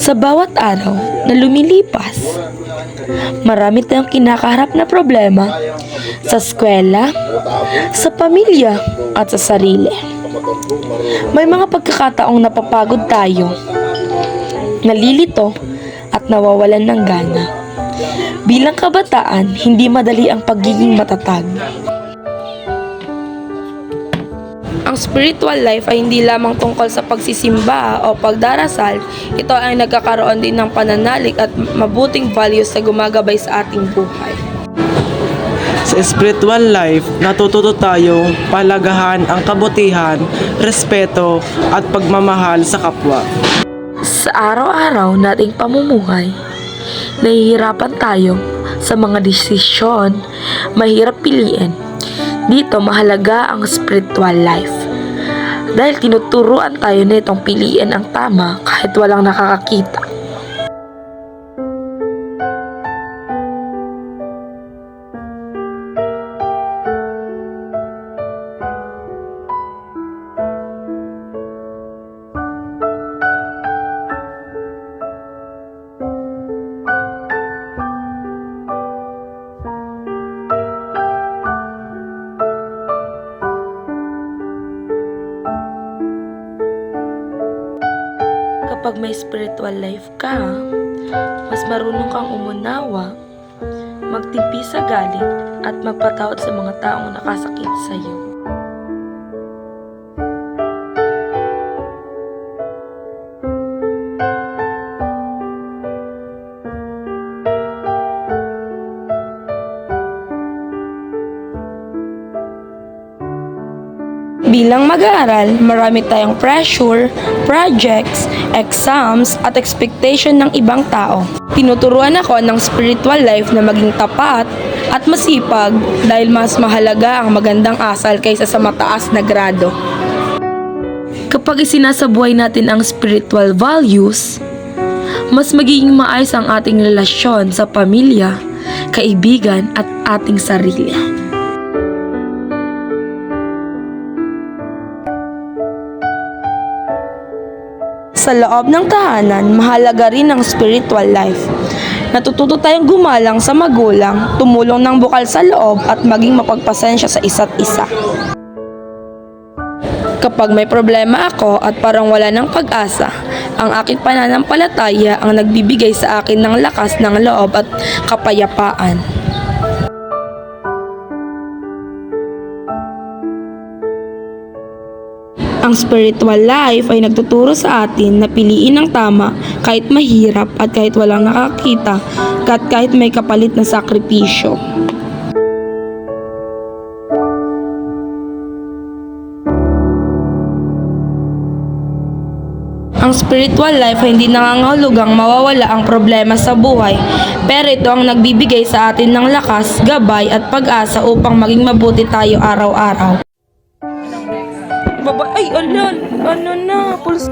Sa bawat araw na lumilipas, marami tayong kinakaharap na problema sa eskwela, sa pamilya at sa sarili. May mga pagkakataong napapagod tayo, nalilito at nawawalan ng gana. Bilang kabataan, hindi madali ang pagiging matatag. Ang spiritual life ay hindi lamang tungkol sa pagsisimba o pagdarasal. Ito ay nagkakaroon din ng pananalig at mabuting values na gumagabay sa ating buhay. Sa spiritual life, natututo tayong palagahan ang kabutihan, respeto at pagmamahal sa kapwa. Sa araw-araw nating pamumuhay, nahihirapan tayo sa mga desisyon, mahirap piliin. Dito mahalaga ang spiritual life. Dahil tinuturuan tayo nitong piliin ang tama kahit walang nakakakita. Kapag may spiritual life ka, mas marunong kang umunawa, magtimpi sa galit at magpatawad sa mga taong nakasakit sa iyo. Bilang mag-aaral, marami tayong pressure, projects, exams, at expectation ng ibang tao. Tinuturuan ako ng spiritual life na maging tapat at masipag dahil mas mahalaga ang magandang asal kaysa sa mataas na grado. Kapag isinasabuhay natin ang spiritual values, mas magiging maayos ang ating relasyon sa pamilya, kaibigan at ating sarili. Sa loob ng tahanan, mahalaga rin ang spiritual life. Natututo tayong gumalang sa magulang, tumulong ng bukal sa loob at maging mapagpasensya sa isa't isa. Kapag may problema ako at parang wala ng pag-asa, ang aking pananampalataya ang nagbibigay sa akin ng lakas ng loob at kapayapaan. Ang spiritual life ay nagtuturo sa atin na piliin ang tama kahit mahirap at kahit walang nakakita at kahit may kapalit na sakripisyo. Ang spiritual life ay hindi nangangahulugang mawawala ang problema sa buhay, pero ito ang nagbibigay sa atin ng lakas, gabay at pag-asa upang maging mabuti tayo araw-araw. Ay, ano na, puls.